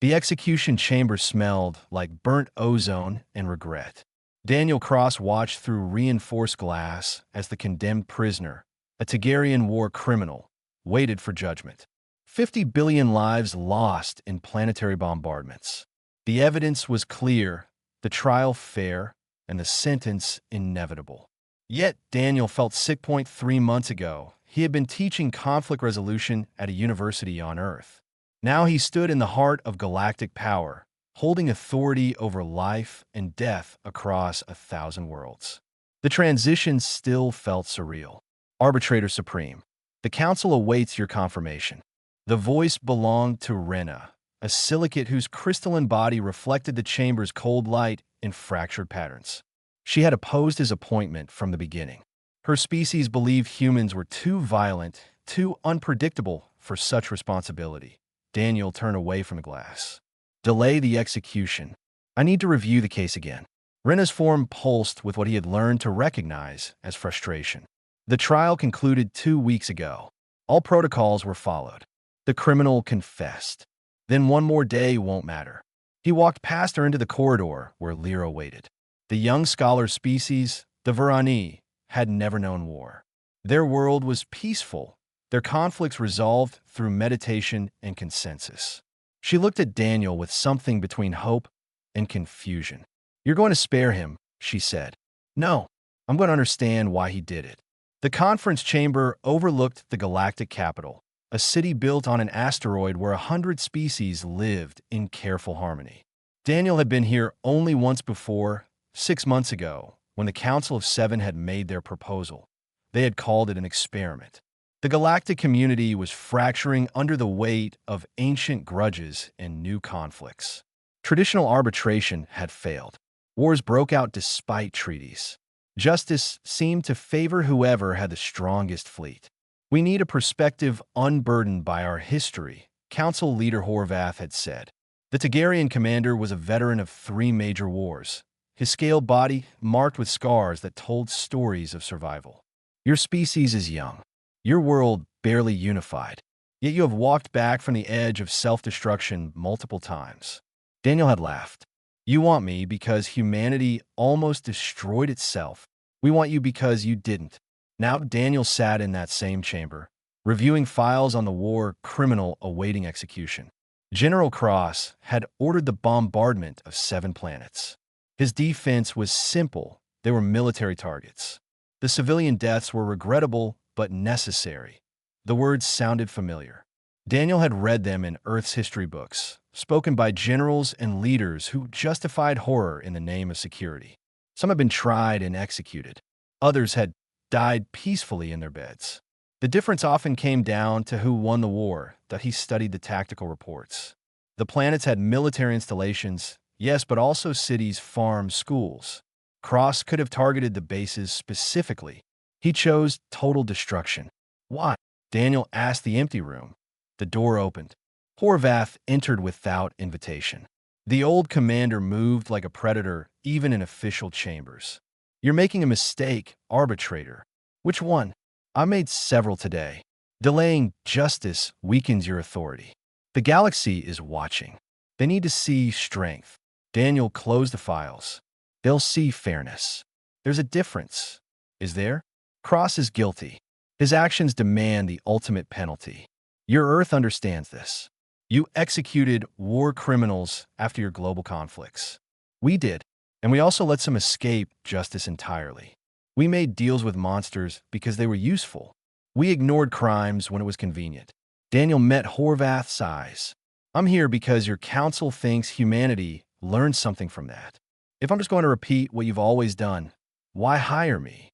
The execution chamber smelled like burnt ozone and regret. Daniel Cross watched through reinforced glass as the condemned prisoner, a Targaryen war criminal, waited for judgment. 50 billion lives lost in planetary bombardments. The evidence was clear, the trial fair, and the sentence inevitable. Yet Daniel felt sick. 3 months ago, he had been teaching conflict resolution at a university on Earth. Now he stood in the heart of galactic power, holding authority over life and death across 1,000 worlds. The transition still felt surreal. Arbitrator Supreme, the Council awaits your confirmation. The voice belonged to Rena, a silicate whose crystalline body reflected the chamber's cold light in fractured patterns. She had opposed his appointment from the beginning. Her species believed humans were too violent, too unpredictable for such responsibility. Daniel turned away from the glass. Delay the execution. I need to review the case again. Rena's form pulsed with what he had learned to recognize as frustration. The trial concluded 2 weeks ago. All protocols were followed. The criminal confessed. Then one more day won't matter. He walked past her into the corridor where Lyra waited. The young scholar species, the Varani, had never known war. Their world was peaceful, their conflicts resolved through meditation and consensus. She looked at Daniel with something between hope and confusion. You're going to spare him, she said. No, I'm going to understand why he did it. The conference chamber overlooked the galactic capital, a city built on an asteroid where 100 species lived in careful harmony. Daniel had been here only once before, 6 months ago, when the Council of Seven had made their proposal. They had called it an experiment. The galactic community was fracturing under the weight of ancient grudges and new conflicts. Traditional arbitration had failed. Wars broke out despite treaties. Justice seemed to favor whoever had the strongest fleet. We need a perspective unburdened by our history, Council Leader Horvath had said. The Targaryen commander was a veteran of 3 major wars, his scaled body marked with scars that told stories of survival. Your species is young, your world barely unified, yet you have walked back from the edge of self-destruction multiple times. Daniel had laughed. You want me because humanity almost destroyed itself. We want you because you didn't. Now Daniel sat in that same chamber, reviewing files on the war criminal awaiting execution. General Cross had ordered the bombardment of 7 planets. His defense was simple. They were military targets. The civilian deaths were regrettable but necessary. The words sounded familiar. Daniel had read them in Earth's history books, spoken by generals and leaders who justified horror in the name of security. Some had been tried and executed. Others had died peacefully in their beds. The difference often came down to who won the war, that he studied the tactical reports. The planets had military installations, yes, but also cities, farms, schools. Cross could have targeted the bases specifically. He chose total destruction. Why? Daniel asked the empty room. The door opened. Horvath entered without invitation. The old commander moved like a predator, even in official chambers. You're making a mistake, arbitrator. Which one? I made several today. Delaying justice weakens your authority. The galaxy is watching. They need to see strength. Daniel closed the files. They'll see fairness. There's a difference. Is there? Cross is guilty. His actions demand the ultimate penalty. Your Earth understands this. You executed war criminals after your global conflicts. We did, and we also let some escape justice entirely. We made deals with monsters because they were useful. We ignored crimes when it was convenient. Daniel met Horvath's eyes. I'm here because your council thinks humanity learned something from that. If I'm just going to repeat what you've always done, why hire me?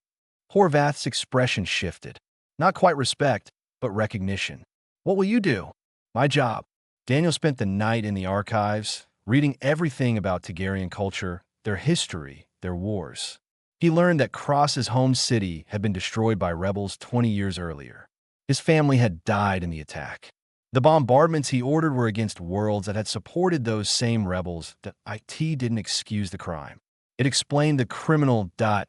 Horvath's expression shifted. Not quite respect, but recognition. What will you do? My job. Daniel spent the night in the archives, reading everything about Targaryen culture, their history, their wars. He learned that Cross's home city had been destroyed by rebels 20 years earlier. His family had died in the attack. The bombardments he ordered were against worlds that had supported those same rebels. That IT didn't excuse the crime. It explained the criminal. At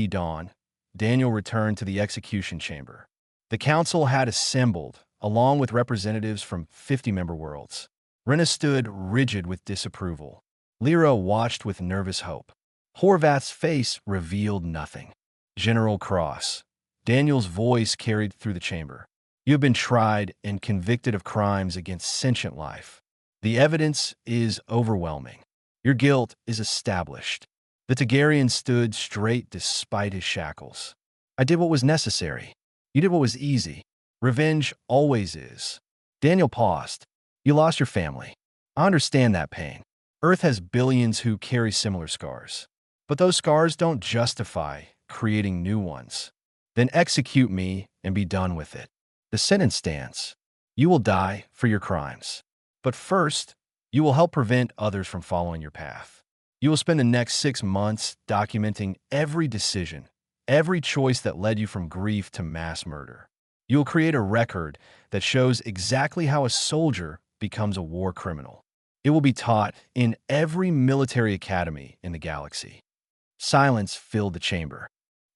dawn, Daniel returned to the execution chamber. The council had assembled, along with representatives from 50 member worlds. Rena stood rigid with disapproval. Lyra watched with nervous hope. Horvath's face revealed nothing. General Cross. Daniel's voice carried through the chamber. You have been tried and convicted of crimes against sentient life. The evidence is overwhelming. Your guilt is established. The Targaryen stood straight despite his shackles. I did what was necessary. You did what was easy. Revenge always is. Daniel paused. You lost your family. I understand that pain. Earth has billions who carry similar scars. But those scars don't justify creating new ones. Then execute me and be done with it. The sentence stands. You will die for your crimes. But first, you will help prevent others from following your path. You will spend the next 6 months documenting every decision, every choice that led you from grief to mass murder. You will create a record that shows exactly how a soldier becomes a war criminal. It will be taught in every military academy in the galaxy. Silence filled the chamber.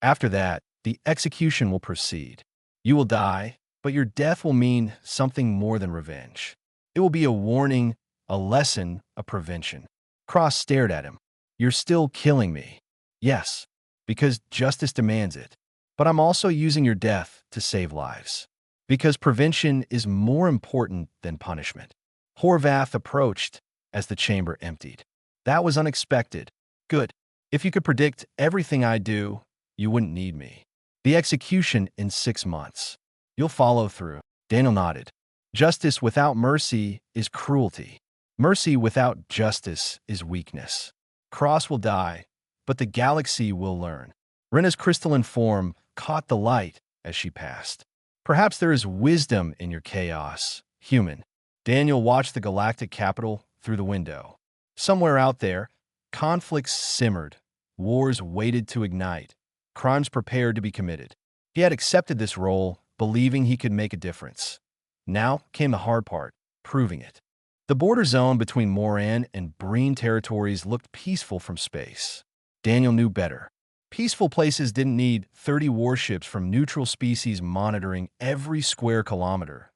After that, the execution will proceed. You will die, but your death will mean something more than revenge. It will be a warning, a lesson, a prevention. Cross stared at him. You're still killing me. Yes, because justice demands it. But I'm also using your death to save lives. Because prevention is more important than punishment. Horvath approached as the chamber emptied. That was unexpected. Good. If you could predict everything I do, you wouldn't need me. The execution in 6 months. You'll follow through. Daniel nodded. Justice without mercy is cruelty. Mercy without justice is weakness. Cross will die, but the galaxy will learn. Rena's crystalline form caught the light as she passed. Perhaps there is wisdom in your chaos, human. Daniel watched the galactic capital through the window. Somewhere out there, conflicts simmered, wars waited to ignite, crimes prepared to be committed. He had accepted this role, believing he could make a difference. Now came the hard part, proving it. The border zone between Moran and Breen territories looked peaceful from space. Daniel knew better. Peaceful places didn't need 30 warships from neutral species monitoring every square kilometer.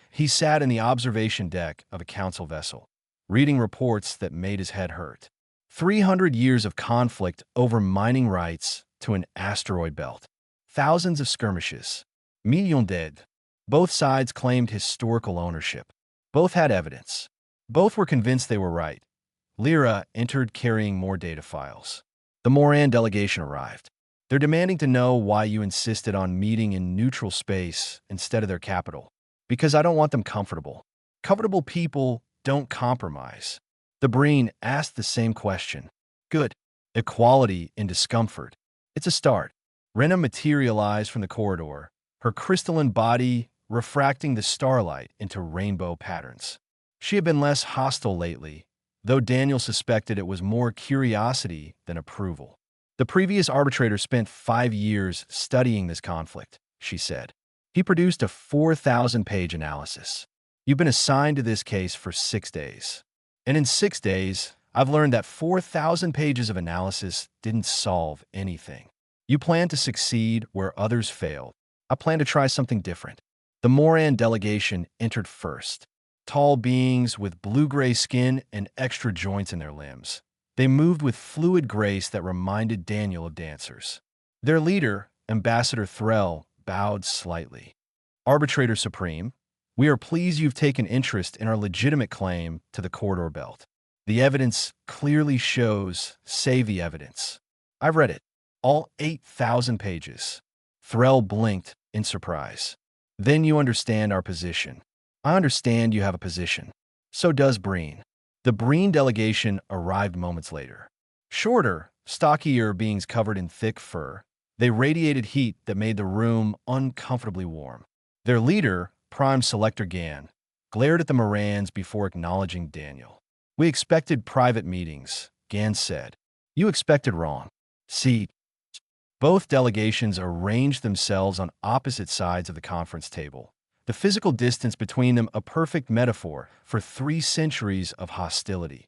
He sat in the observation deck of a council vessel, reading reports that made his head hurt. 300 years of conflict over mining rights to an asteroid belt. Thousands of skirmishes. Millions dead. Both sides claimed historical ownership. Both had evidence. Both were convinced they were right. Lyra entered carrying more data files. The Moran delegation arrived. They're demanding to know why you insisted on meeting in neutral space instead of their capital. Because I don't want them comfortable. Comfortable people don't compromise. The Breen asked the same question. Good. Equality in discomfort. It's a start. Rena materialized from the corridor, her crystalline body refracting the starlight into rainbow patterns. She had been less hostile lately, though Daniel suspected it was more curiosity than approval. The previous arbitrator spent 5 years studying this conflict, she said. He produced a 4,000-page analysis. You've been assigned to this case for 6 days. And in 6 days, I've learned that 4,000 pages of analysis didn't solve anything. You plan to succeed where others failed. I plan to try something different. The Moran delegation entered first. Tall beings with blue-gray skin and extra joints in their limbs. They moved with fluid grace that reminded Daniel of dancers. Their leader, Ambassador Threll, bowed slightly. Arbitrator Supreme, we are pleased you've taken interest in our legitimate claim to the corridor belt. The evidence clearly shows, say the evidence. I've read it. All 8,000 pages. Threll blinked in surprise. Then you understand our position. I understand you have a position. So does Breen. The Breen delegation arrived moments later. Shorter, stockier beings covered in thick fur. They radiated heat that made the room uncomfortably warm. Their leader, Prime Selector Gan, glared at the Morans before acknowledging Daniel. We expected private meetings, Gan said. You expected wrong. See, both delegations arranged themselves on opposite sides of the conference table. The physical distance between them a perfect metaphor for 3 centuries of hostility.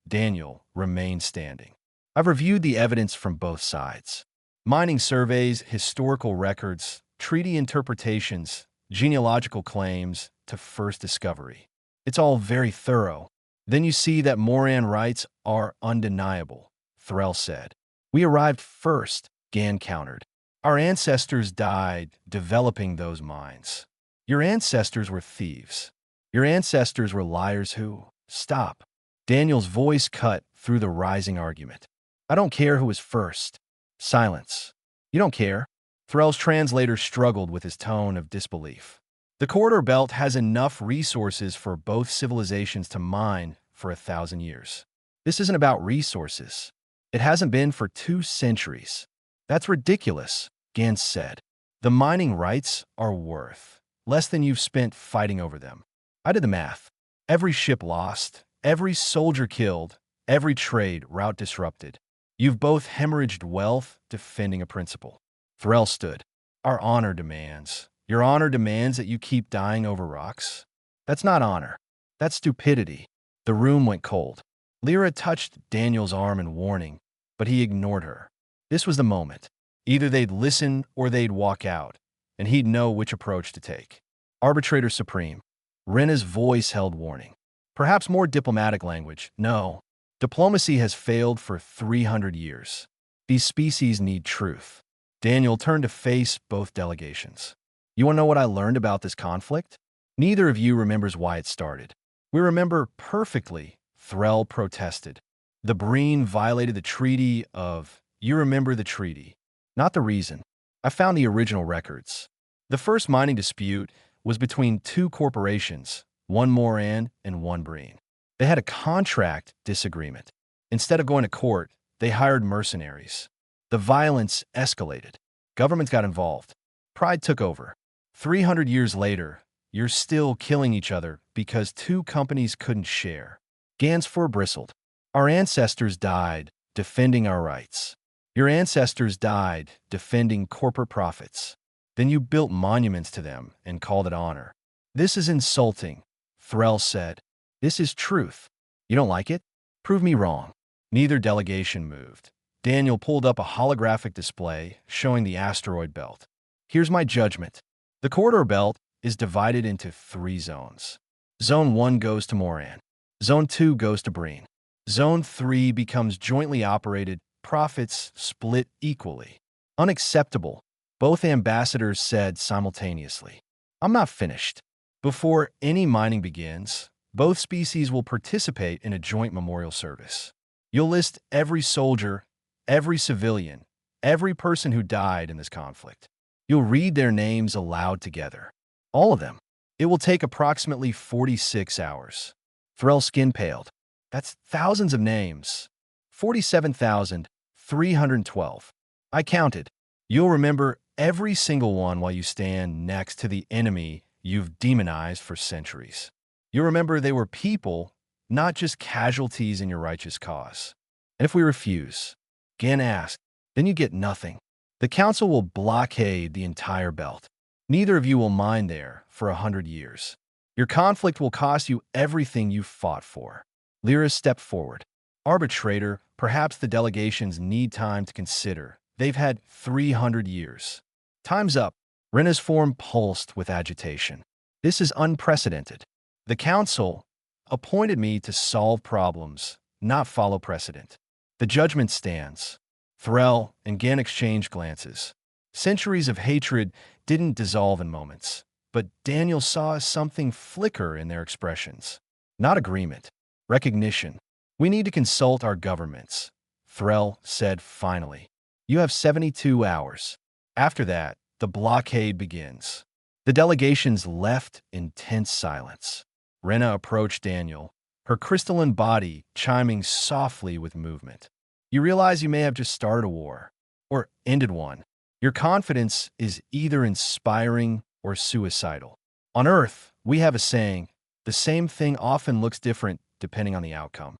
Daniel remained standing. I've reviewed the evidence from both sides. Mining surveys, historical records, treaty interpretations, genealogical claims to first discovery. It's all very thorough. Then you see that Moran rights are undeniable, Threll said. We arrived first, Gan countered. Our ancestors died developing those mines. Your ancestors were thieves. Your ancestors were liars who— Stop. Daniel's voice cut through the rising argument. I don't care who was first. Silence. You don't care? Threll's translator struggled with his tone of disbelief. The corridor belt has enough resources for both civilizations to mine for 1,000 years. This isn't about resources. It hasn't been for 2 centuries. That's ridiculous, Gans said. The mining rights are worth less than you've spent fighting over them. I did the math. Every ship lost, every soldier killed, every trade route disrupted. You've both hemorrhaged wealth defending a principle. Threll stood. Our honor demands. Your honor demands that you keep dying over rocks? That's not honor. That's stupidity. The room went cold. Lyra touched Daniel's arm in warning, but he ignored her. This was the moment. Either they'd listen or they'd walk out, and he'd know which approach to take. Arbitrator Supreme. Rena's voice held warning. Perhaps more diplomatic language. No. Diplomacy has failed for 300 years. These species need truth. Daniel turned to face both delegations. You want to know what I learned about this conflict? Neither of you remembers why it started. We remember perfectly, Threll protested. The Breen violated the treaty of— You remember the treaty, not the reason. I found the original records. The first mining dispute was between 2 corporations, one Moran and one Breen. They had a contract disagreement. Instead of going to court, they hired mercenaries. The violence escalated. Governments got involved. Pride took over. 300 years later, you're still killing each other because 2 companies couldn't share. Gansfur bristled. Our ancestors died defending our rights. Your ancestors died defending corporate profits. Then you built monuments to them and called it honor. This is insulting, Threll said. This is truth. You don't like it? Prove me wrong. Neither delegation moved. Daniel pulled up a holographic display showing the asteroid belt. Here's my judgment. The corridor belt is divided into 3 zones. Zone 1 goes to Moran. Zone 2 goes to Breen. Zone 3 becomes jointly operated, profits split equally. Unacceptable, both ambassadors said simultaneously. I'm not finished. Before any mining begins, both species will participate in a joint memorial service. You'll list every soldier, every civilian, every person who died in this conflict. You'll read their names aloud together. All of them. It will take approximately 46 hours. Threll's skin paled. That's thousands of names. 47,312. I counted. You'll remember every single one while you stand next to the enemy you've demonized for centuries. You'll remember they were people, not just casualties in your righteous cause. And if we refuse, Gan asked, then you get nothing. The council will blockade the entire belt. Neither of you will mine there for 100 years. Your conflict will cost you everything you've fought for. Lyra stepped forward. Arbitrator, perhaps the delegations need time to consider. They've had 300 years. Time's up. Rena's form pulsed with agitation. This is unprecedented. The council appointed me to solve problems, not follow precedent. The judgment stands. Threll and Gan exchanged glances. Centuries of hatred didn't dissolve in moments, but Daniel saw something flicker in their expressions. Not agreement, recognition. We need to consult our governments, Threll said finally. You have 72 hours. After that, the blockade begins. The delegations left in tense silence. Rena approached Daniel, her crystalline body chiming softly with movement. You realize you may have just started a war, or ended one. Your confidence is either inspiring or suicidal. On Earth, we have a saying, the same thing often looks different depending on the outcome.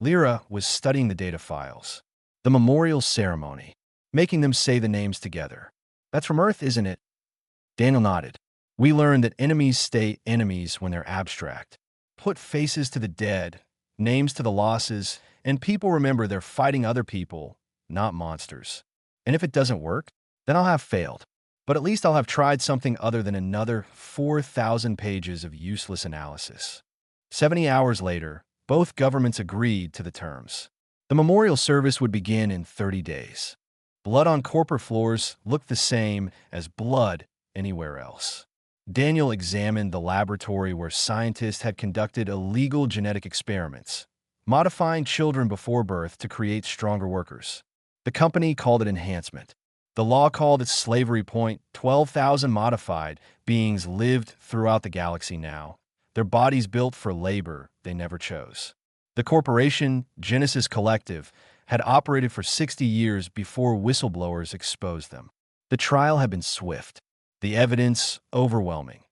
Lyra was studying the data files. The memorial ceremony, making them say the names together. That's from Earth, isn't it? Daniel nodded. We learned that enemies stay enemies when they're abstract. Put faces to the dead, names to the losses, and people remember they're fighting other people, not monsters. And if it doesn't work, then I'll have failed. But at least I'll have tried something other than another 4,000 pages of useless analysis. 70 hours later, both governments agreed to the terms. The memorial service would begin in 30 days. Blood on corporate floors looked the same as blood anywhere else. Daniel examined the laboratory where scientists had conducted illegal genetic experiments, modifying children before birth to create stronger workers. The company called it enhancement. The law called it slavery. 12,000 modified beings lived throughout the galaxy now, their bodies built for labor they never chose. The corporation, Genesis Collective, had operated for 60 years before whistleblowers exposed them. The trial had been swift, the evidence overwhelming.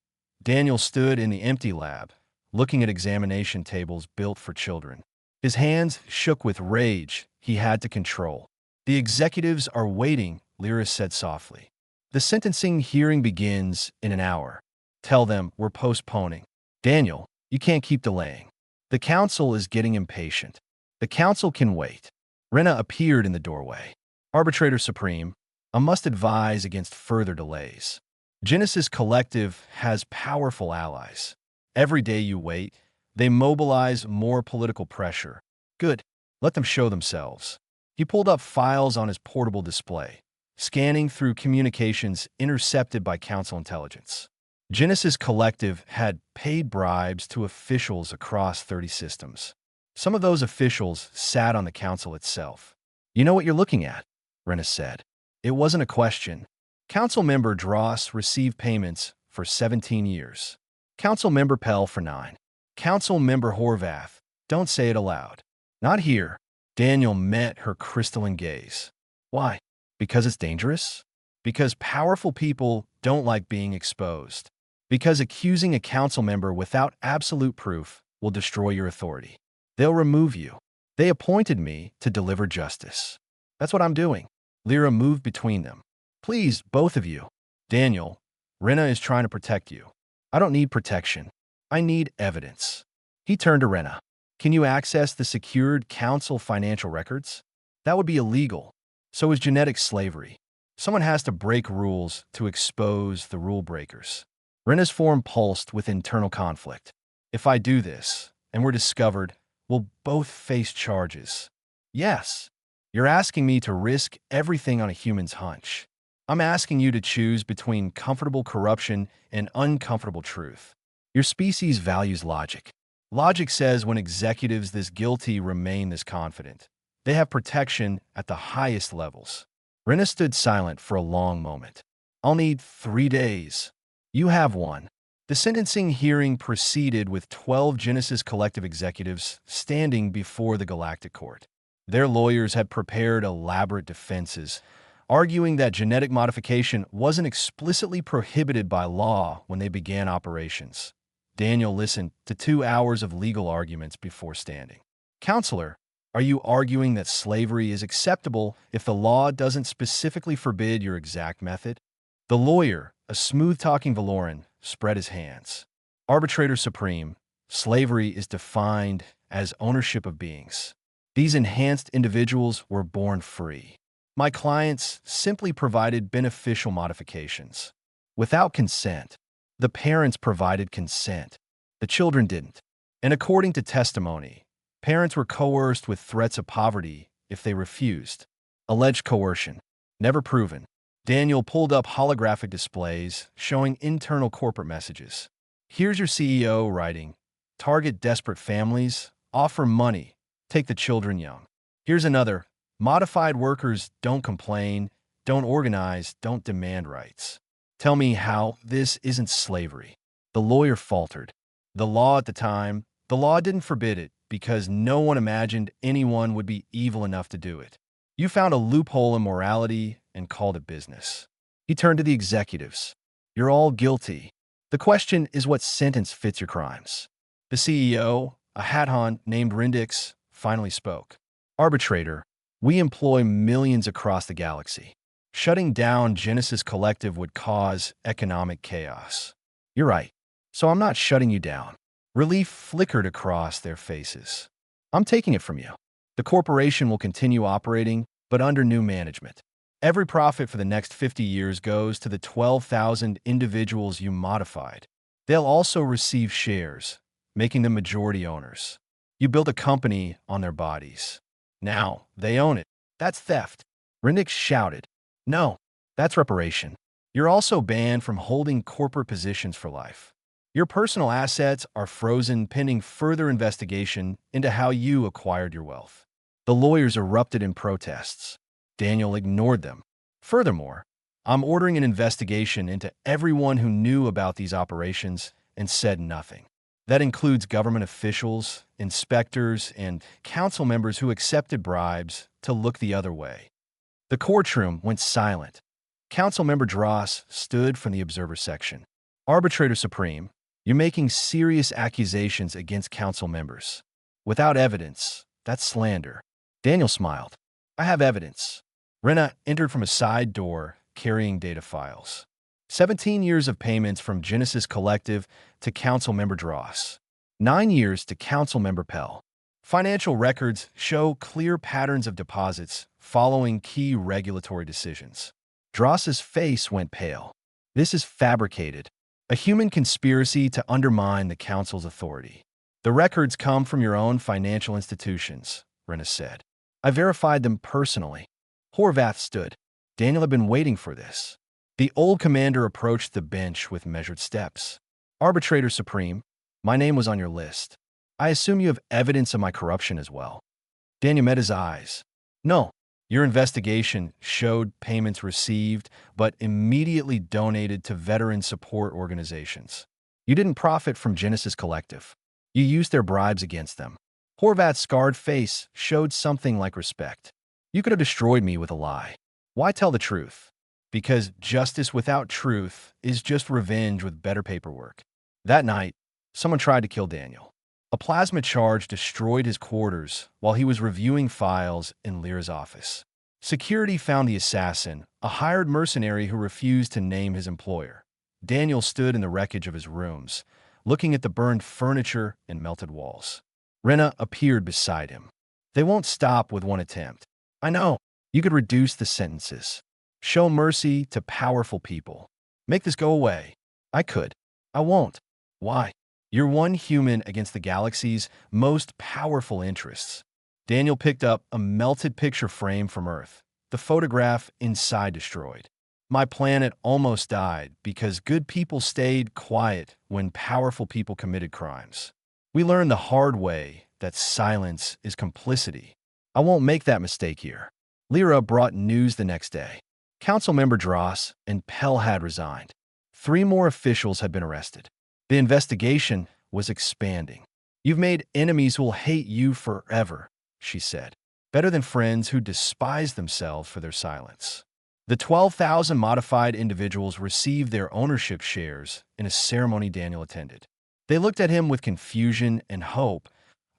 Daniel stood in the empty lab, looking at examination tables built for children. His hands shook with rage he had to control. "The executives are waiting," Lyra said softly. "The sentencing hearing begins in an hour. Tell them we're postponing." "Daniel, you can't keep delaying. The council is getting impatient." "The council can wait." Rena appeared in the doorway. "Arbitrator Supreme, I must advise against further delays. Genesis Collective has powerful allies. Every day you wait, they mobilize more political pressure." "Good. Let them show themselves." He pulled up files on his portable display, scanning through communications intercepted by council intelligence. Genesis Collective had paid bribes to officials across 30 systems. Some of those officials sat on the council itself. "You know what you're looking at," Rena said. It wasn't a question. Council member Dross received payments for 17 years. Council member Pell for 9. Council member Horvath, don't say it aloud. "Not here." Daniel met her crystalline gaze. "Why? Because it's dangerous? Because powerful people don't like being exposed. Because accusing a council member without absolute proof will destroy your authority. They'll remove you. They appointed me to deliver justice. That's what I'm doing." Lyra moved between them. "Please, both of you." "Daniel, Rena is trying to protect you." "I don't need protection. I need evidence." He turned to Rena. "Can you access the secured council financial records?" "That would be illegal. So is genetic slavery. Someone has to break rules to expose the rule breakers." Rena's form pulsed with internal conflict. "If I do this, and we're discovered, we'll both face charges." "Yes. You're asking me to risk everything on a human's hunch. I'm asking you to choose between comfortable corruption and uncomfortable truth. Your species values logic. Logic says when executives this guilty remain this confident, they have protection at the highest levels." Rena stood silent for a long moment. "I'll need 3 days." "You have 1. The sentencing hearing proceeded with 12 Genesis Collective executives standing before the Galactic Court. Their lawyers had prepared elaborate defenses, arguing that genetic modification wasn't explicitly prohibited by law when they began operations. Daniel listened to 2 hours of legal arguments before standing. "Counselor, are you arguing that slavery is acceptable if the law doesn't specifically forbid your exact method?" The lawyer, a smooth-talking Valoran, spread his hands. "Arbitrator Supreme, slavery is defined as ownership of beings. These enhanced individuals were born free. My clients simply provided beneficial modifications. Without consent. The parents provided consent. The children didn't. And according to testimony, parents were coerced with threats of poverty if they refused. Alleged coercion. Never proven." Daniel pulled up holographic displays showing internal corporate messages. "Here's your CEO writing, 'Target desperate families, offer money, take the children young.' Here's another, 'Modified workers don't complain, don't organize, don't demand rights.' Tell me how this isn't slavery." The lawyer faltered. The law didn't forbid it because no one imagined anyone would be evil enough to do it. You found a loophole in morality and called it business." He turned to the executives. "You're all guilty. The question is what sentence fits your crimes." The CEO, a Hadhon named Rindix, finally spoke. "Arbitrator, we employ millions across the galaxy. Shutting down Genesis Collective would cause economic chaos." "You're right. So I'm not shutting you down." Relief flickered across their faces. "I'm taking it from you. The corporation will continue operating, but under new management. Every profit for the next 50 years goes to the 12,000 individuals you modified. They'll also receive shares, making them majority owners. You built a company on their bodies. Now, they own it. That's theft. Renix shouted. No, that's reparation. You're also banned from holding corporate positions for life. Your personal assets are frozen pending further investigation into how you acquired your wealth. The lawyers erupted in protests. Daniel ignored them. Furthermore, I'm ordering an investigation into everyone who knew about these operations and said nothing. That includes government officials, inspectors, and council members who accepted bribes to look the other way. The courtroom went silent. Councilmember Dross stood from the observer section. Arbitrator Supreme, you're making serious accusations against council members. Without evidence, that's slander. Daniel smiled. I have evidence. Rena entered from a side door, carrying data files. 17 years of payments from Genesis Collective to Councilmember Dross. 9 years to Councilmember Pell. Financial records show clear patterns of deposits following key regulatory decisions. Dross's face went pale. This is fabricated. A human conspiracy to undermine the council's authority. The records come from your own financial institutions, Rena said. I verified them personally. Horvath stood. Daniel had been waiting for this. The old commander approached the bench with measured steps. Arbitrator Supreme, my name was on your list. I assume you have evidence of my corruption as well. Daniel met his eyes. No, your investigation showed payments received, but immediately donated to veteran support organizations. You didn't profit from Genesis Collective. You used their bribes against them. Horvath's scarred face showed something like respect. You could have destroyed me with a lie. Why tell the truth? Because justice without truth is just revenge with better paperwork. That night, someone tried to kill Daniel. A plasma charge destroyed his quarters while he was reviewing files in Lyra's office. Security found the assassin, a hired mercenary who refused to name his employer. Daniel stood in the wreckage of his rooms, looking at the burned furniture and melted walls. Rena appeared beside him. They won't stop with one attempt. I know. You could reduce the sentences. Show mercy to powerful people. Make this go away. I could. I won't. Why? You're one human against the galaxy's most powerful interests. Daniel picked up a melted picture frame from Earth, the photograph inside destroyed. My planet almost died because good people stayed quiet when powerful people committed crimes. We learned the hard way that silence is complicity. I won't make that mistake here. Lyra brought news the next day. Councilmember Dross and Pell had resigned. 3 more officials had been arrested. The investigation was expanding. You've made enemies who will hate you forever, she said. Better than friends who despise themselves for their silence. The 12,000 modified individuals received their ownership shares in a ceremony Daniel attended. They looked at him with confusion and hope,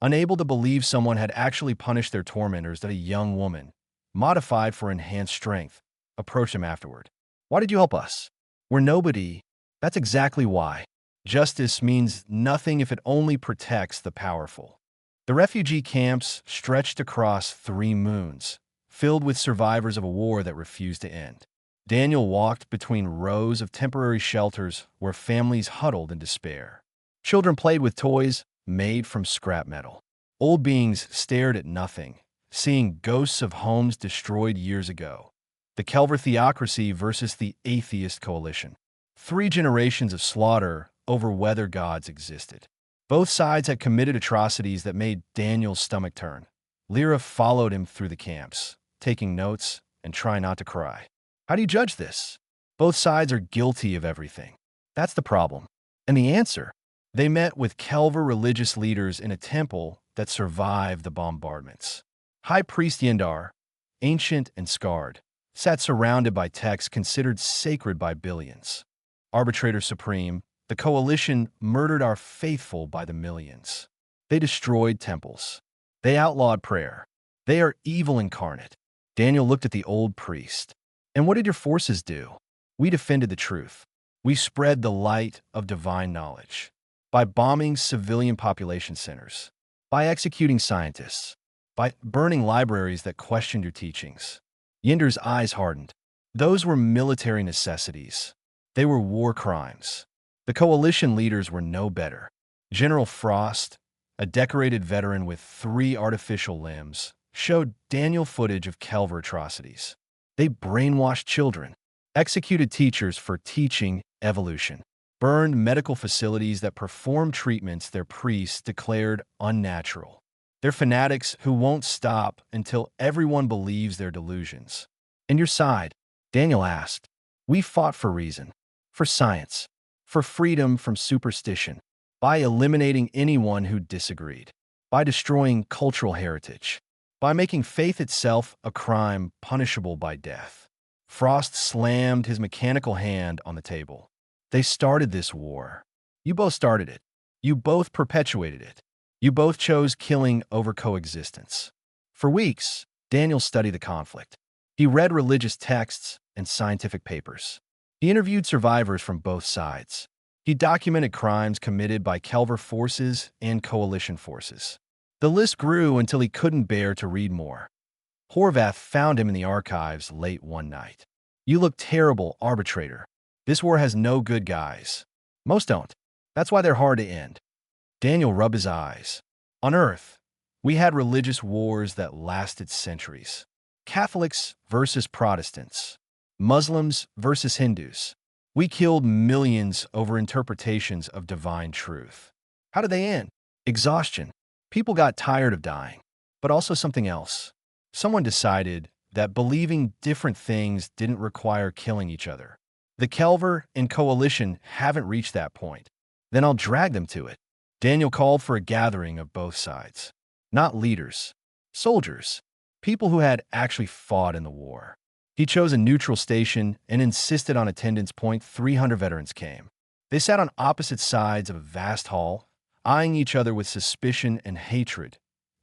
unable to believe someone had actually punished their tormentors. That a young woman, modified for enhanced strength, approached him afterward. Why did you help us? We're nobody. That's exactly why. Justice means nothing if it only protects the powerful. The refugee camps stretched across 3 moons, filled with survivors of a war that refused to end. Daniel walked between rows of temporary shelters where families huddled in despair. Children played with toys made from scrap metal. Old beings stared at nothing, seeing ghosts of homes destroyed years ago. The Kelver theocracy versus the atheist coalition. 3 generations of slaughter over whether gods existed. Both sides had committed atrocities that made Daniel's stomach turn. Lyra followed him through the camps, taking notes and trying not to cry. How do you judge this? Both sides are guilty of everything. That's the problem. And the answer? They met with Kelver religious leaders in a temple that survived the bombardments. High Priest Yendar, ancient and scarred, sat surrounded by texts considered sacred by billions. Arbitrator Supreme, the coalition murdered our faithful by the millions. They destroyed temples. They outlawed prayer. They are evil incarnate. Daniel looked at the old priest. And what did your forces do? We defended the truth. We spread the light of divine knowledge. By bombing civilian population centers. By executing scientists. By burning libraries that questioned your teachings. Yender's eyes hardened. Those were military necessities. They were war crimes. The coalition leaders were no better. General Frost, a decorated veteran with 3 artificial limbs, showed Daniel footage of Kelver atrocities. They brainwashed children, executed teachers for teaching evolution, burned medical facilities that performed treatments their priests declared unnatural. They're fanatics who won't stop until everyone believes their delusions. And your side? Daniel asked. We fought for reason, for science, for freedom from superstition, by eliminating anyone who disagreed, by destroying cultural heritage, by making faith itself a crime punishable by death. Frost slammed his mechanical hand on the table. They started this war. You both started it. You both perpetuated it. You both chose killing over coexistence. For weeks, Daniel studied the conflict. He read religious texts and scientific papers. He interviewed survivors from both sides. He documented crimes committed by Kelver forces and coalition forces. The list grew until he couldn't bear to read more. Horvath found him in the archives late one night. You look terrible, arbitrator. This war has no good guys. Most don't. That's why they're hard to end. Daniel rubbed his eyes. On Earth, we had religious wars that lasted centuries. Catholics versus Protestants. Muslims versus Hindus. We killed millions over interpretations of divine truth. How did they end? Exhaustion. People got tired of dying. But also something else. Someone decided that believing different things didn't require killing each other. The Kelver and Coalition haven't reached that point. Then I'll drag them to it. Daniel called for a gathering of both sides. Not leaders. Soldiers. People who had actually fought in the war. He chose a neutral station and insisted on attendance. 300 veterans came. They sat on opposite sides of a vast hall, eyeing each other with suspicion and hatred.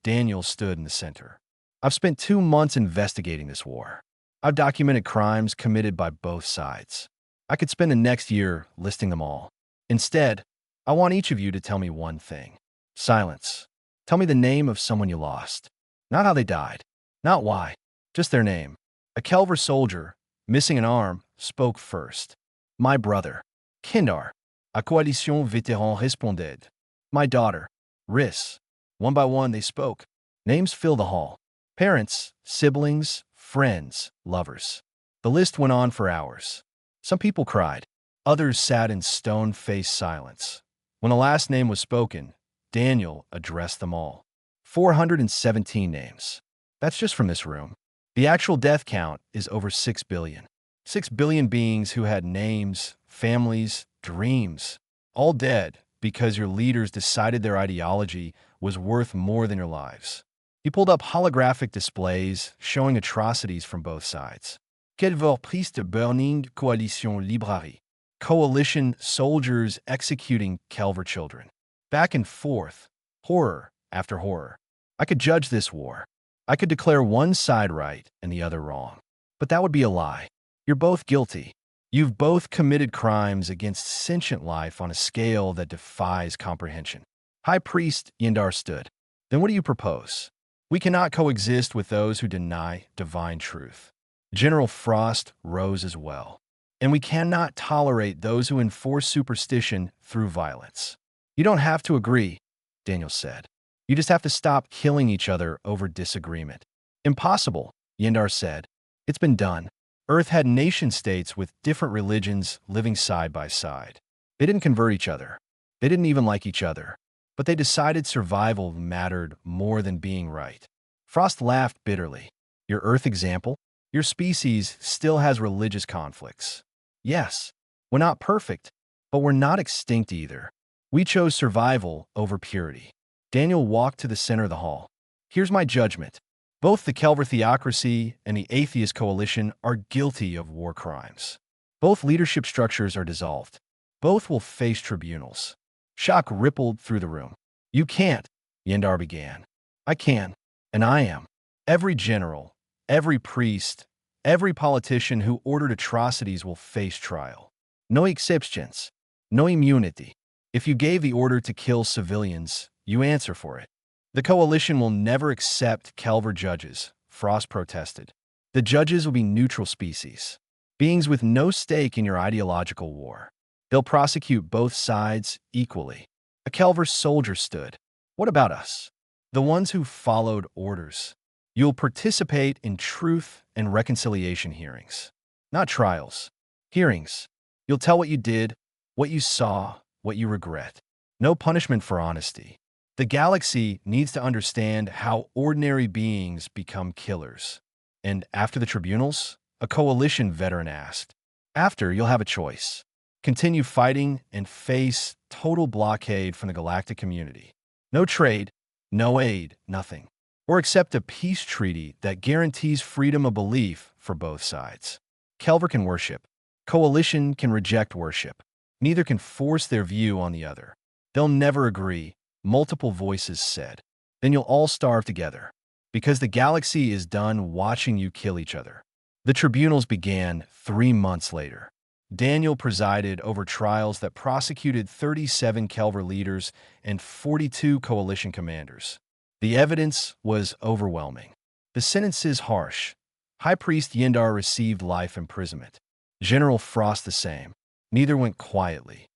Daniel stood in the center. I've spent 2 months investigating this war. I've documented crimes committed by both sides. I could spend the next year listing them all. Instead, I want each of you to tell me one thing. Silence. Tell me the name of someone you lost. Not how they died. Not why. Just their name. A Kelver soldier, missing an arm, spoke first. My brother. Kindar. A coalition vétéran répondait. My daughter. Riss. One by one they spoke. Names filled the hall. Parents, siblings, friends, lovers. The list went on for hours. Some people cried. Others sat in stone-faced silence. When the last name was spoken, Daniel addressed them all. 417 names. That's just from this room. The actual death count is over 6 billion. 6 billion beings who had names, families, dreams, all dead because your leaders decided their ideology was worth more than your lives. He pulled up holographic displays showing atrocities from both sides. Kelver priest burning coalition librairie. Coalition soldiers executing Kelver children. Back and forth, horror after horror. I could judge this war. I could declare one side right and the other wrong. But that would be a lie. You're both guilty. You've both committed crimes against sentient life on a scale that defies comprehension. High Priest Yindar stood. Then what do you propose? We cannot coexist with those who deny divine truth. General Frost rose as well. And we cannot tolerate those who enforce superstition through violence. You don't have to agree, Daniel said. You just have to stop killing each other over disagreement. Impossible, Yindar said. It's been done. Earth had nation-states with different religions living side by side. They didn't convert each other. They didn't even like each other. But they decided survival mattered more than being right. Frost laughed bitterly. Your Earth example? Your species still has religious conflicts. Yes, we're not perfect, but we're not extinct either. We chose survival over purity. Daniel walked to the center of the hall. Here's my judgment. Both the Kelver theocracy and the Atheist Coalition are guilty of war crimes. Both leadership structures are dissolved. Both will face tribunals. Shock rippled through the room. You can't, Yindar began. I can, and I am. Every general, every priest, every politician who ordered atrocities will face trial. No exceptions, no immunity. If you gave the order to kill civilians, you answer for it. The coalition will never accept Kelver judges, Frost protested. The judges will be neutral species, beings with no stake in your ideological war. They'll prosecute both sides equally. A Kelver soldier stood. What about us? The ones who followed orders. You'll participate in truth and reconciliation hearings, not trials. Hearings. You'll tell what you did, what you saw, what you regret. No punishment for honesty. The galaxy needs to understand how ordinary beings become killers. And after the tribunals, a coalition veteran asked, after, you'll have a choice. Continue fighting and face total blockade from the galactic community. No trade, no aid, nothing. Or accept a peace treaty that guarantees freedom of belief for both sides. Kelver can worship. Coalition can reject worship. Neither can force their view on the other. They'll never agree, multiple voices said. Then you'll all starve together. Because the galaxy is done watching you kill each other. The tribunals began 3 months later. Daniel presided over trials that prosecuted 37 Kelver leaders and 42 coalition commanders. The evidence was overwhelming. The sentences harsh. High Priest Yindar received life imprisonment. General Frost the same. Neither went quietly.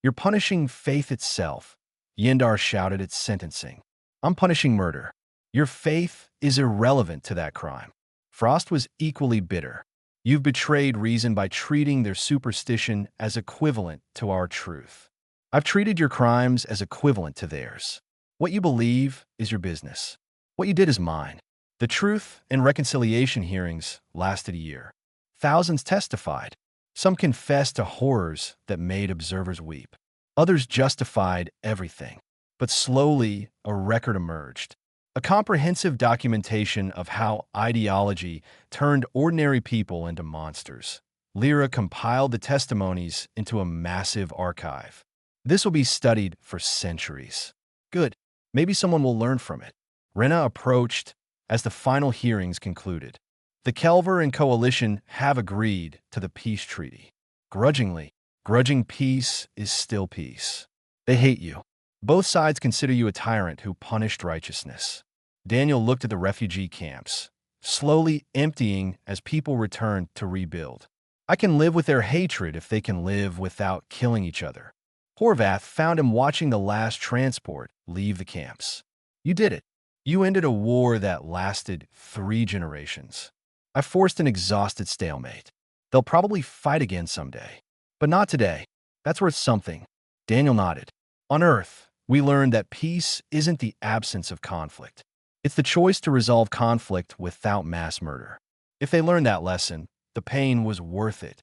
You're punishing faith itself, Yindar shouted at sentencing. I'm punishing murder. Your faith is irrelevant to that crime. Frost was equally bitter. You've betrayed reason by treating their superstition as equivalent to our truth. I've treated your crimes as equivalent to theirs. What you believe is your business. What you did is mine. The truth and reconciliation hearings lasted a year. Thousands testified. Some confessed to horrors that made observers weep. Others justified everything. But slowly, a record emerged. A comprehensive documentation of how ideology turned ordinary people into monsters. Lyra compiled the testimonies into a massive archive. This will be studied for centuries. Good. Maybe someone will learn from it. Rena approached as the final hearings concluded. The Kelver and Coalition have agreed to the peace treaty. Grudgingly, grudging peace is still peace. They hate you. Both sides consider you a tyrant who punished righteousness. Daniel looked at the refugee camps, slowly emptying as people returned to rebuild. I can live with their hatred if they can live without killing each other. Horvath found him watching the last transport leave the camps. You did it. You ended a war that lasted 3 generations. I forced an exhausted stalemate. They'll probably fight again someday. But not today. That's worth something. Daniel nodded. On Earth, we learned that peace isn't the absence of conflict. It's the choice to resolve conflict without mass murder. If they learned that lesson, the pain was worth it.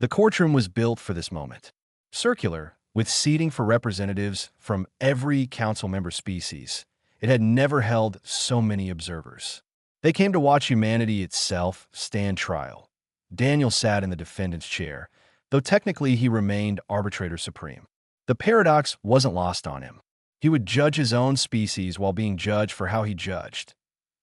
The courtroom was built for this moment. Circular, with seating for representatives from every council member species. It had never held so many observers. They came to watch humanity itself stand trial. Daniel sat in the defendant's chair, though technically he remained arbitrator supreme. The paradox wasn't lost on him. He would judge his own species while being judged for how he judged.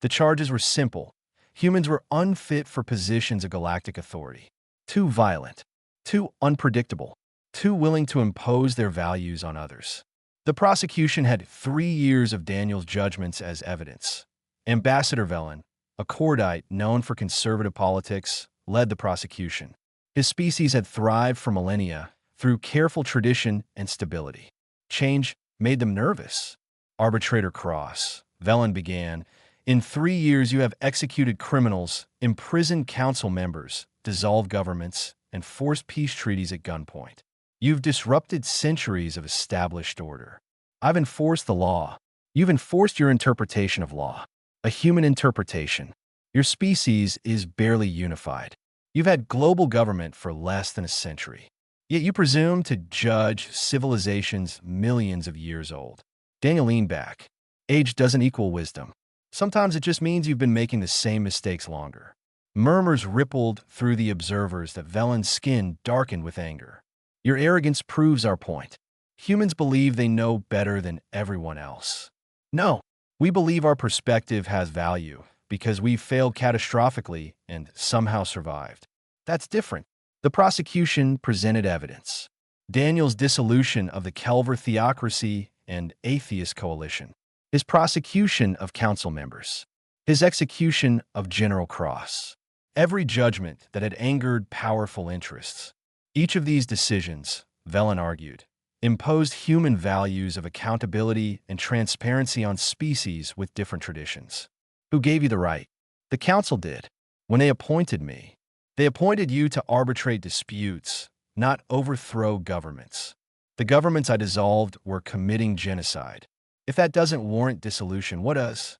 The charges were simple. Humans were unfit for positions of galactic authority. Too violent. Too unpredictable. Too willing to impose their values on others. The prosecution had 3 years of Daniel's judgments as evidence. Ambassador Velen, a Cordite known for conservative politics, led the prosecution. His species had thrived for millennia through careful tradition and stability. Change made them nervous. Arbitrator Cross, Velen began, in 3 years you have executed criminals, imprisoned council members, dissolved governments, and forced peace treaties at gunpoint. You've disrupted centuries of established order. I've enforced the law. You've enforced your interpretation of law. A human interpretation. Your species is barely unified. You've had global government for less than a century. Yet you presume to judge civilizations millions of years old. Daniel leaned back. Age doesn't equal wisdom. Sometimes it just means you've been making the same mistakes longer. Murmurs rippled through the observers that Velen's skin darkened with anger. Your arrogance proves our point. Humans believe they know better than everyone else. No, we believe our perspective has value because we've failed catastrophically and somehow survived. That's different. The prosecution presented evidence. Daniel's dissolution of the Kelver theocracy and atheist coalition. His prosecution of council members. His execution of General Cross. Every judgment that had angered powerful interests. Each of these decisions, Velen argued, imposed human values of accountability and transparency on species with different traditions. Who gave you the right? The council did. When they appointed me, they appointed you to arbitrate disputes, not overthrow governments. The governments I dissolved were committing genocide. If that doesn't warrant dissolution, what does?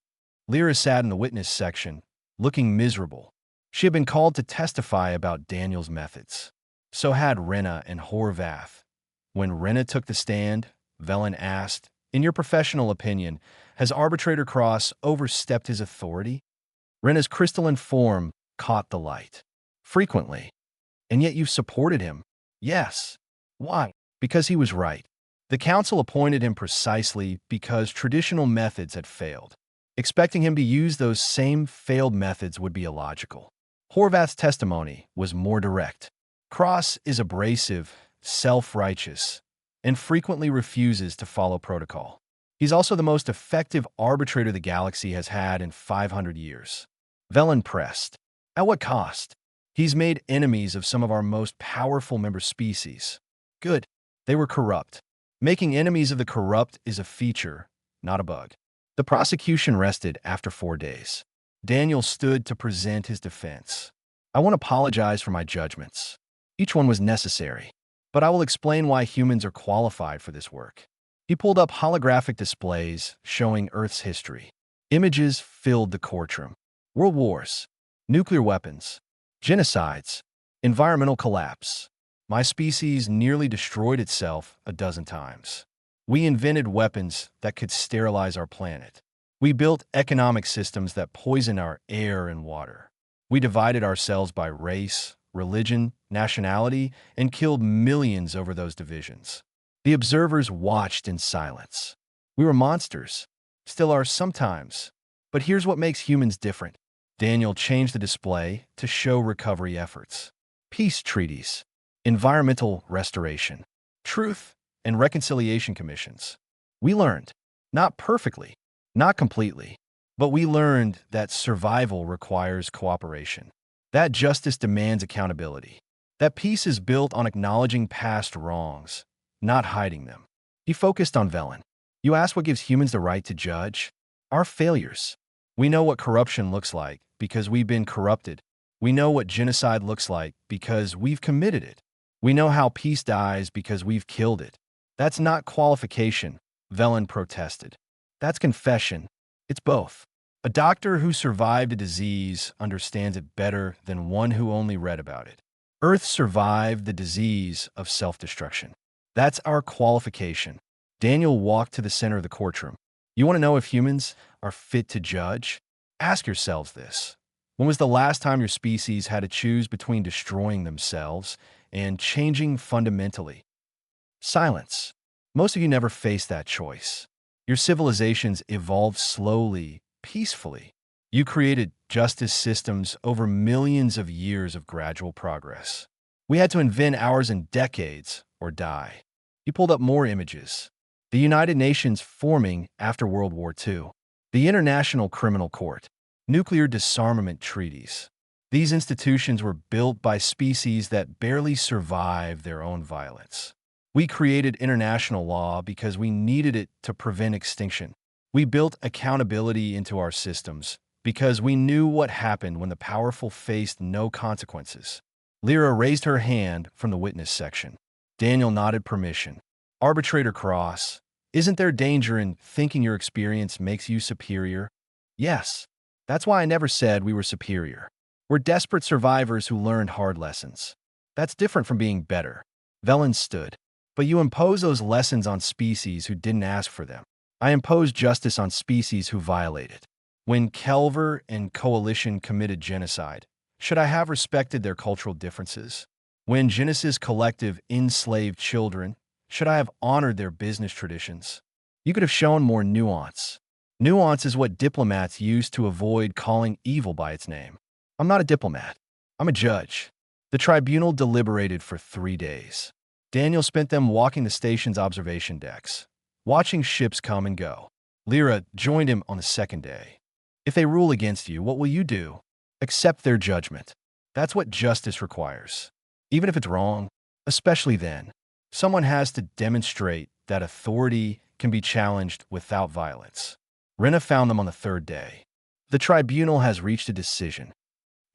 Lyra sat in the witness section, looking miserable. She had been called to testify about Daniel's methods. So had Rena and Horvath. When Rena took the stand, Velen asked, "In your professional opinion, has Arbitrator Cross overstepped his authority?" Rena's crystalline form caught the light. "Frequently. And yet you've supported him." "Yes." "Why?" "Because he was right. The council appointed him precisely because traditional methods had failed. Expecting him to use those same failed methods would be illogical." Horvath's testimony was more direct. Cross is abrasive, self-righteous, and frequently refuses to follow protocol. He's also the most effective arbitrator the galaxy has had in 500 years. Velen pressed. "At what cost?" "He's made enemies of some of our most powerful member species." "Good. They were corrupt. Making enemies of the corrupt is a feature, not a bug." The prosecution rested after 4 days. Daniel stood to present his defense. "I won't apologize for my judgments. Each one was necessary. But I will explain why humans are qualified for this work." He pulled up holographic displays showing Earth's history. Images filled the courtroom. World wars, nuclear weapons, genocides, environmental collapse. My species nearly destroyed itself a dozen times. We invented weapons that could sterilize our planet. We built economic systems that poison our air and water. We divided ourselves by race, religion, nationality, and killed millions over those divisions. The observers watched in silence. We were monsters, still are sometimes. But here's what makes humans different. Daniel changed the display to show recovery efforts. Peace treaties, environmental restoration, truth and reconciliation commissions. We learned, not perfectly, not completely, but we learned that survival requires cooperation, that justice demands accountability, that peace is built on acknowledging past wrongs, not hiding them. He focused on Velen. "You asked what gives humans the right to judge? Our failures. We know what corruption looks like because we've been corrupted. We know what genocide looks like because we've committed it. We know how peace dies because we've killed it." "That's not qualification," Velen protested. "That's confession. It's both. A doctor who survived a disease understands it better than one who only read about it. Earth survived the disease of self-destruction. That's our qualification." Daniel walked to the center of the courtroom. "You want to know if humans are fit to judge? Ask yourselves this. When was the last time your species had to choose between destroying themselves and changing fundamentally?" Silence. Most of you never faced that choice. Your civilizations evolved slowly, peacefully. You created justice systems over millions of years of gradual progress. We had to invent ours in decades or die. He pulled up more images. The United Nations forming after World War II. The International Criminal Court. Nuclear disarmament treaties. These institutions were built by species that barely survived their own violence. We created international law because we needed it to prevent extinction. We built accountability into our systems because we knew what happened when the powerful faced no consequences. Lyra raised her hand from the witness section. Daniel nodded permission. "Arbitrator Cross, isn't there danger in thinking your experience makes you superior?" "Yes. That's why I never said we were superior. We're desperate survivors who learned hard lessons. That's different from being better." Velen stood. "But you impose those lessons on species who didn't ask for them. I impose justice on species who violate it. When Kelver and Coalition committed genocide, should I have respected their cultural differences? When Genesis Collective enslaved children, should I have honored their business traditions? You could have shown more nuance. Nuance is what diplomats use to avoid calling evil by its name. I'm not a diplomat. I'm a judge." The tribunal deliberated for 3 days. Daniel spent them walking the station's observation decks, watching ships come and go. Lyra joined him on the 2nd day. "If they rule against you, what will you do?" "Accept their judgment. That's what justice requires. Even if it's wrong, especially then." Someone has to demonstrate that authority can be challenged without violence. Rena found them on the third day. The tribunal has reached a decision.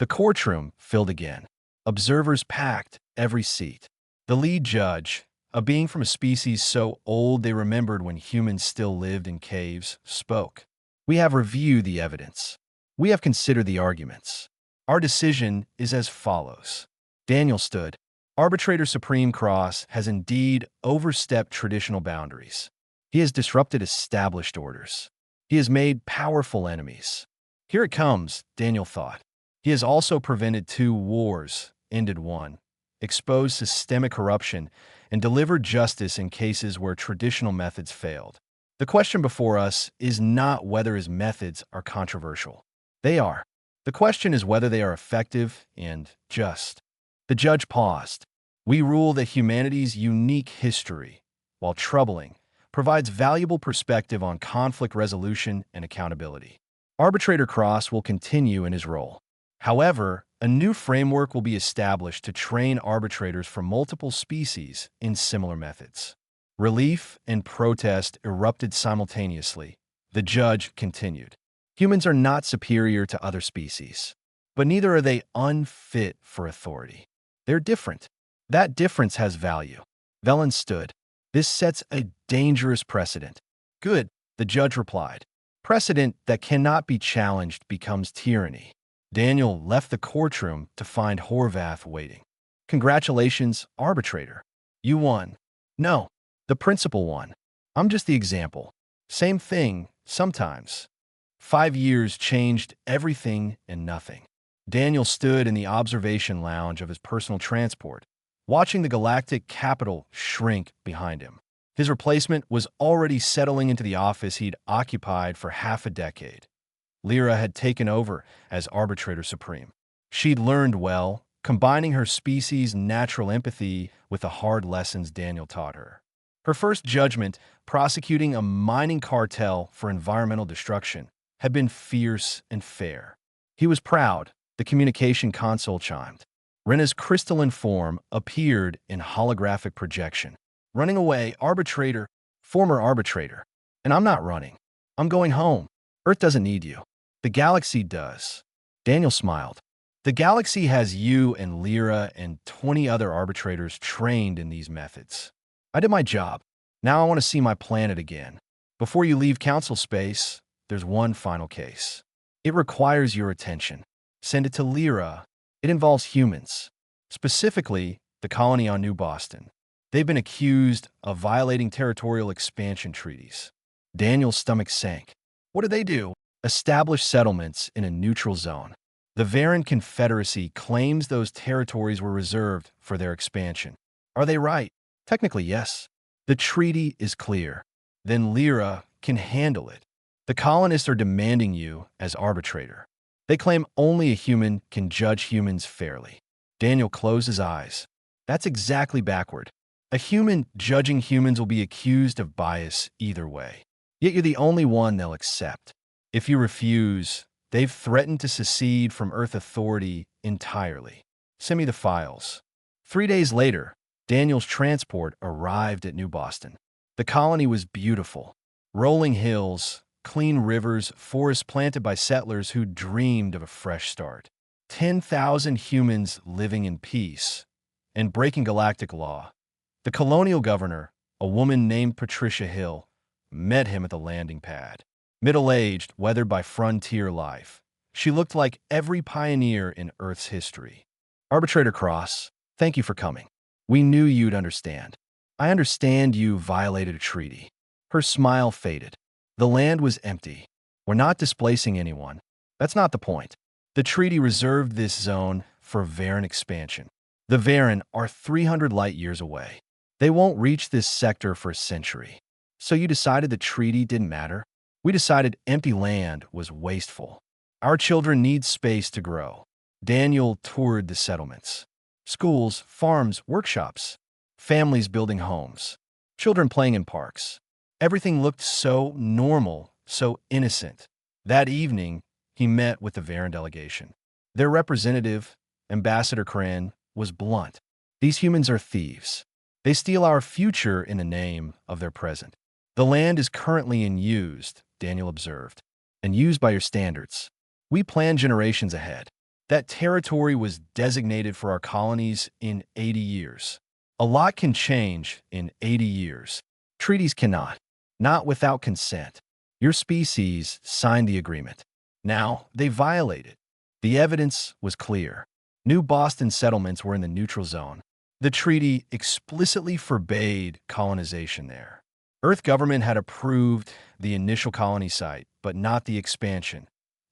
The courtroom filled again. Observers packed every seat. The lead judge, a being from a species so old they remembered when humans still lived in caves, spoke. We have reviewed the evidence. We have considered the arguments. Our decision is as follows. Daniel stood. Arbitrator Supreme Cross has indeed overstepped traditional boundaries. He has disrupted established orders. He has made powerful enemies. Here it comes, Daniel thought. He has also prevented 2 wars, ended 1, exposed systemic corruption, and delivered justice in cases where traditional methods failed. The question before us is not whether his methods are controversial. They are. The question is whether they are effective and just. The judge paused. We rule that humanity's unique history, while troubling, provides valuable perspective on conflict resolution and accountability. Arbitrator Cross will continue in his role. However, a new framework will be established to train arbitrators from multiple species in similar methods. Relief and protest erupted simultaneously. The judge continued. Humans are not superior to other species, but neither are they unfit for authority. They're different. That difference has value. Velen stood. This sets a dangerous precedent. Good, the judge replied. Precedent that cannot be challenged becomes tyranny. Daniel left the courtroom to find Horvath waiting. Congratulations, arbitrator. You won. No, the principal won. I'm just the example. Same thing, sometimes. 5 years changed everything and nothing. Daniel stood in the observation lounge of his personal transport, watching the galactic capital shrink behind him. His replacement was already settling into the office he'd occupied for half a decade. Lyra had taken over as Arbitrator Supreme. She'd learned well, combining her species' natural empathy with the hard lessons Daniel taught her. Her first judgment, prosecuting a mining cartel for environmental destruction, had been fierce and fair. He was proud. The communication console chimed. Rena's crystalline form appeared in holographic projection. Running away, arbitrator, former arbitrator. And I'm not running. I'm going home. Earth doesn't need you. The galaxy does. Daniel smiled. The galaxy has you and Lyra and 20 other arbitrators trained in these methods. I did my job. Now I want to see my planet again. Before you leave council space, there's one final case. It requires your attention. Send it to Lyra. It involves humans, specifically the colony on New Boston. They've been accused of violating territorial expansion treaties. Daniel's stomach sank. What did they do? Establish settlements in a neutral zone. The Varan Confederacy claims those territories were reserved for their expansion. Are they right? Technically, yes. The treaty is clear. Then Lyra can handle it. The colonists are demanding you as arbitrator. They claim only a human can judge humans fairly. Daniel closed his eyes. That's exactly backward. A human judging humans will be accused of bias either way. Yet you're the only one they'll accept. If you refuse, they've threatened to secede from Earth authority entirely. Send me the files. 3 days later, Daniel's transport arrived at New Boston. The colony was beautiful. Rolling hills, clean rivers, forests planted by settlers who dreamed of a fresh start. 10,000 humans living in peace and breaking galactic law. The colonial governor, a woman named Patricia Hill, met him at the landing pad. Middle-aged, weathered by frontier life, she looked like every pioneer in Earth's history. Arbitrator Cross, thank you for coming. We knew you'd understand. I understand you violated a treaty. Her smile faded. The land was empty. We're not displacing anyone. That's not the point. The treaty reserved this zone for Varan expansion. The Varan are 300 light-years away. They won't reach this sector for a century. So you decided the treaty didn't matter? We decided empty land was wasteful. Our children need space to grow. Daniel toured the settlements. Schools, farms, workshops. Families building homes. Children playing in parks. Everything looked so normal, so innocent. That evening, he met with the Varan delegation. Their representative, Ambassador Kran, was blunt. These humans are thieves. They steal our future in the name of their present. The land is currently unused, Daniel observed, and used by your standards. We planned generations ahead. That territory was designated for our colonies in 80 years. A lot can change in 80 years. Treaties cannot. Not without consent. Your species signed the agreement. Now, they violate it. The evidence was clear. New Boston settlements were in the neutral zone. The treaty explicitly forbade colonization there. Earth government had approved the initial colony site, but not the expansion.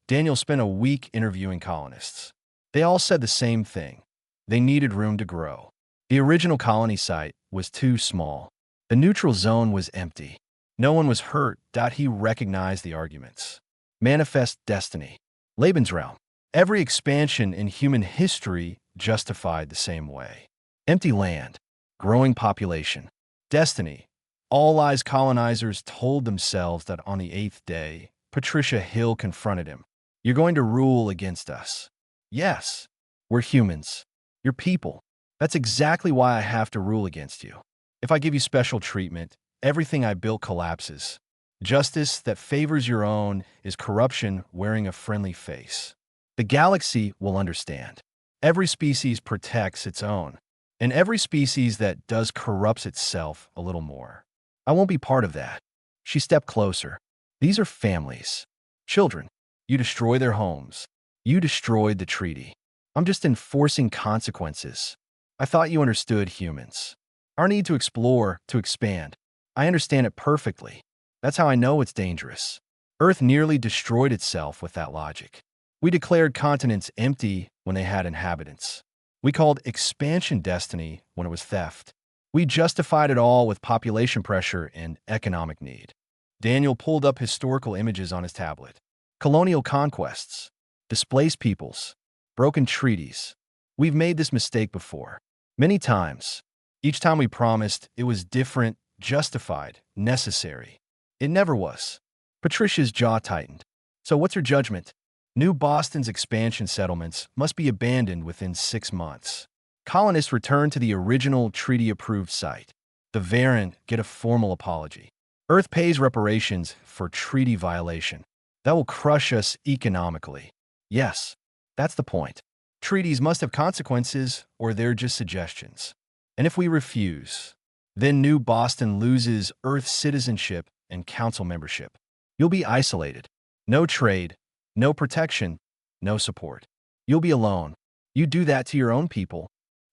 Daniel spent a week interviewing colonists. They all said the same thing. They needed room to grow. The original colony site was too small. The neutral zone was empty. No one was hurt. He recognized the arguments. Manifest destiny. Lebensraum. Every expansion in human history justified the same way. Empty land. Growing population. Destiny. All eyes colonizers told themselves that on the 8th day, Patricia Hill confronted him. You're going to rule against us. Yes, we're humans. You're people. That's exactly why I have to rule against you. If I give you special treatment, everything I built collapses. Justice that favors your own is corruption wearing a friendly face. The galaxy will understand. Every species protects its own, and every species that does corrupts itself a little more. I won't be part of that. She stepped closer. These are families. Children. You destroy their homes. You destroyed the treaty. I'm just enforcing consequences. I thought you understood humans. Our need to explore, to expand. I understand it perfectly. That's how I know it's dangerous. Earth nearly destroyed itself with that logic. We declared continents empty when they had inhabitants. We called expansion destiny when it was theft. We justified it all with population pressure and economic need. Daniel pulled up historical images on his tablet. Colonial conquests, displaced peoples, broken treaties. We've made this mistake before. Many times. Each time we promised it was different, justified, necessary. It never was. Patricia's jaw tightened. So what's her judgment? New Boston's expansion settlements must be abandoned within 6 months. Colonists return to the original treaty-approved site. The Varen get a formal apology. Earth pays reparations for treaty violation. That will crush us economically. Yes, that's the point. Treaties must have consequences, or they're just suggestions. And if we refuse, then New Boston loses Earth citizenship and council membership. You'll be isolated. No trade, no protection, no support. You'll be alone. You do that to your own people.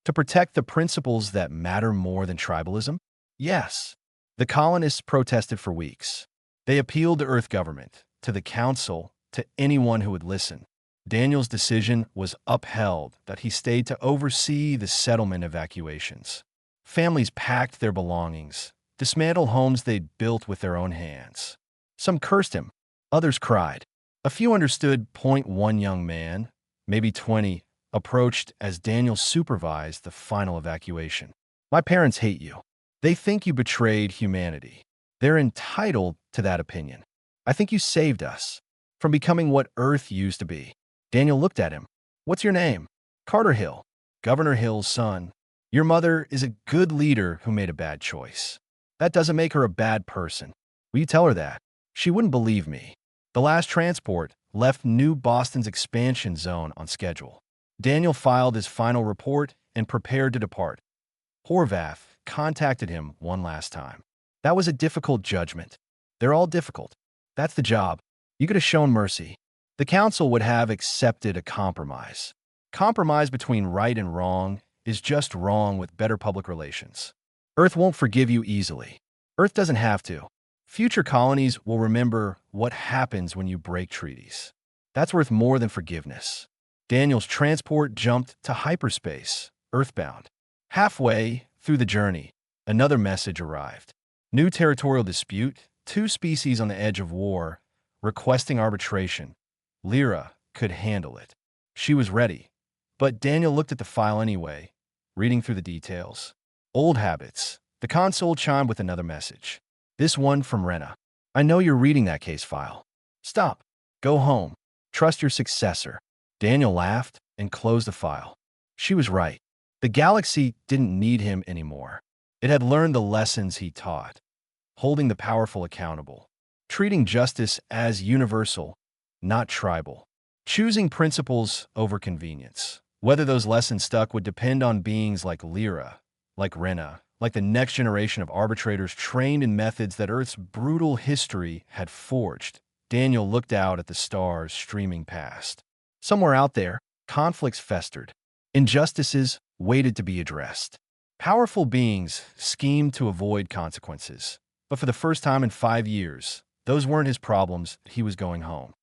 To protect the principles that matter more than tribalism? Yes. The colonists protested for weeks. They appealed to Earth government, to the council, to anyone who would listen. Daniel's decision was upheld that he stayed to oversee the settlement evacuations. Families packed their belongings, dismantled homes they'd built with their own hands. Some cursed him. Others cried. A few understood. One young man, maybe 20, approached as Daniel supervised the final evacuation. My parents hate you. They think you betrayed humanity. They're entitled to that opinion. I think you saved us from becoming what Earth used to be. Daniel looked at him. What's your name? Carter Hill, Governor Hill's son. Your mother is a good leader who made a bad choice. That doesn't make her a bad person. Will you tell her that? She wouldn't believe me. The last transport left New Boston's expansion zone on schedule. Daniel filed his final report and prepared to depart. Horvath contacted him one last time. That was a difficult judgment. They're all difficult. That's the job. You could have shown mercy. The council would have accepted a compromise. Compromise between right and wrong is just wrong with better public relations. Earth won't forgive you easily. Earth doesn't have to. Future colonies will remember what happens when you break treaties. That's worth more than forgiveness. Daniel's transport jumped to hyperspace, earthbound. Halfway through the journey, another message arrived. New territorial dispute, 2 species on the edge of war, requesting arbitration. Lyra could handle it. She was ready. But Daniel looked at the file anyway, reading through the details. Old habits. The console chimed with another message. This one from Rena. I know you're reading that case file. Stop. Go home. Trust your successor. Daniel laughed and closed the file. She was right. The galaxy didn't need him anymore. It had learned the lessons he taught, holding the powerful accountable, treating justice as universal, not tribal, choosing principles over convenience. Whether those lessons stuck would depend on beings like Lyra, like Rena, like the next generation of arbitrators trained in methods that Earth's brutal history had forged. Daniel looked out at the stars streaming past. Somewhere out there, conflicts festered. Injustices waited to be addressed. Powerful beings schemed to avoid consequences. But for the first time in 5 years, those weren't his problems. He was going home.